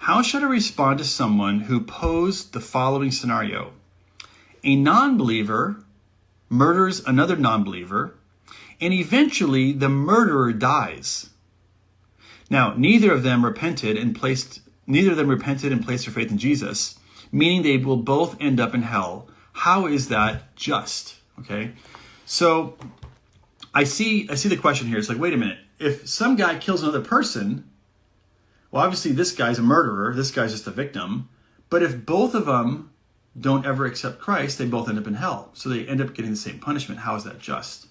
How should I respond to someone who posed the following scenario? A non-believer murders another non-believer, and eventually the murderer dies. Now, neither of them repented and placed their faith in Jesus, meaning they will both end up in hell. How is that just? Okay, so I see the question here. It's like, wait a minute. If some guy kills another person, well, obviously this guy's a murderer. This guy's just a victim. But if both of them don't ever accept Christ, they both end up in hell. So they end up getting the same punishment. How is that just?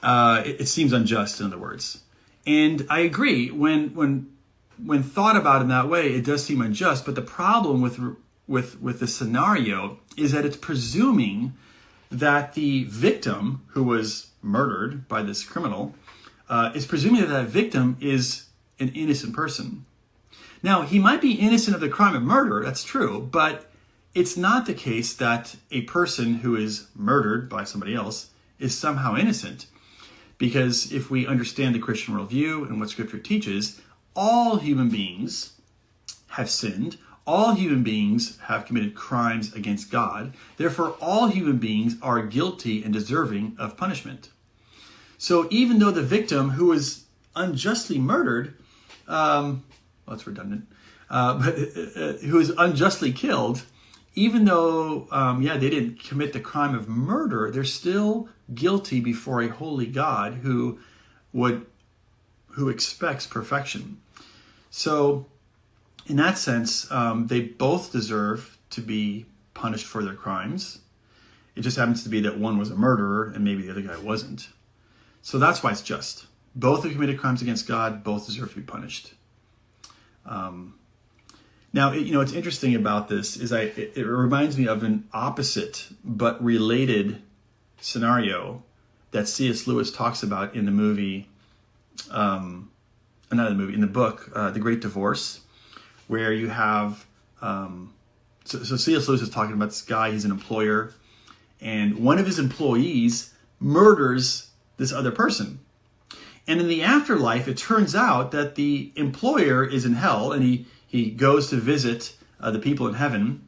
It seems unjust, in other words. And I agree. When thought about in that way, it does seem unjust. But the problem with the scenario is that it's presuming that the victim who was murdered by this criminal is presuming that victim is an innocent person. Now, he might be innocent of the crime of murder. That's true. But it's not the case that a person who is murdered by somebody else is somehow innocent. Because if we understand the Christian worldview and what Scripture teaches, all human beings have sinned. All human beings have committed crimes against God. Therefore, all human beings are guilty and deserving of punishment. So even though the victim who was unjustly murdered, well, that's redundant, but who is unjustly killed, even though, they didn't commit the crime of murder, they're still guilty before a holy God who expects perfection. So, in that sense, they both deserve to be punished for their crimes. It just happens to be that one was a murderer and maybe the other guy wasn't. So that's why it's just. Both have committed crimes against God. Both deserve to be punished. Now, what's interesting about this is it reminds me of an opposite but related scenario that C.S. Lewis talks about in the movie, in the book, The Great Divorce, where you have, so C.S. Lewis is talking about this guy, he's an employer, and one of his employees murders this other person. And in the afterlife, it turns out that the employer is in hell, and he goes to visit the people in heaven.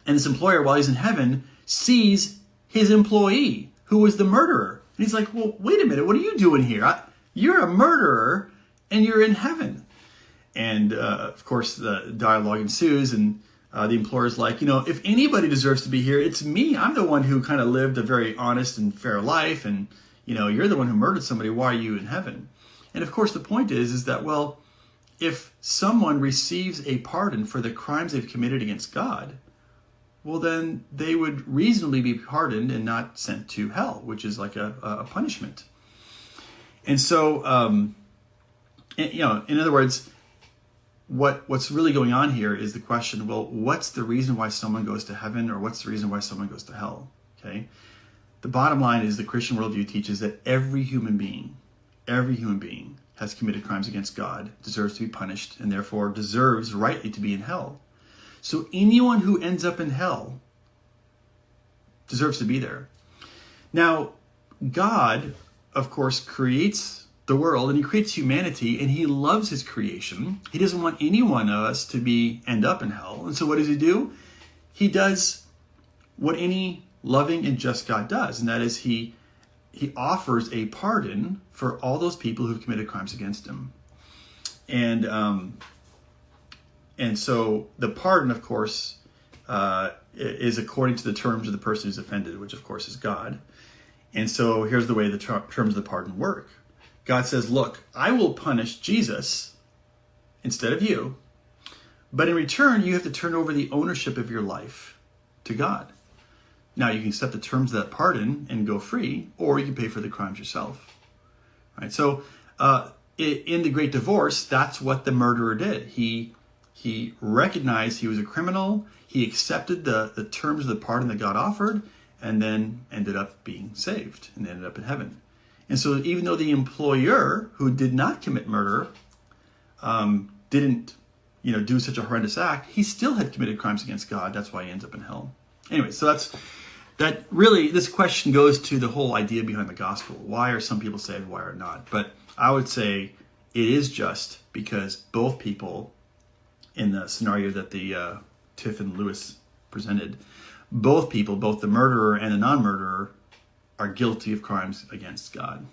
And this employer, while he's in heaven, sees his employee, who was the murderer. And he's like, well, wait a minute, what are you doing here? You're a murderer, and you're in heaven. And, of course, the dialogue ensues, and the employer's like, if anybody deserves to be here, it's me. I'm the one who kind of lived a very honest and fair life, and you're the one who murdered somebody. Why are you in heaven? And of course, the point is that, well, if someone receives a pardon for the crimes they've committed against God, well, then they would reasonably be pardoned and not sent to hell, which is like a punishment. And so, in other words, what's really going on here is the question, well, what's the reason why someone goes to heaven, or what's the reason why someone goes to hell? Okay. The bottom line is the Christian worldview teaches that every human being has committed crimes against God, deserves to be punished, and therefore deserves rightly to be in hell. So anyone who ends up in hell deserves to be there. Now, God, of course, creates the world, and he creates humanity, and he loves his creation. He doesn't want any one of us to end up in hell. And so what does he do? He does what any loving and just God does, and that is he offers a pardon for all those people who've committed crimes against him. And so the pardon, of course, is according to the terms of the person who's offended, which of course is God. And so here's the way the terms of the pardon work. God says, look, I will punish Jesus instead of you, but in return, you have to turn over the ownership of your life to God. Now, you can accept the terms of that pardon and go free, or you can pay for the crimes yourself. All right? So in the Great Divorce, that's what the murderer did. He recognized he was a criminal. He accepted the terms of the pardon that God offered, and then ended up being saved and ended up in heaven. And so even though the employer, who did not commit murder, didn't do such a horrendous act, he still had committed crimes against God. That's why he ends up in hell. Anyway, so that really, this question goes to the whole idea behind the gospel. Why are some people saved, why are not? But I would say it is just because both people in the scenario that the Tiff and Lewis presented, both people, both the murderer and the non-murderer, are guilty of crimes against God.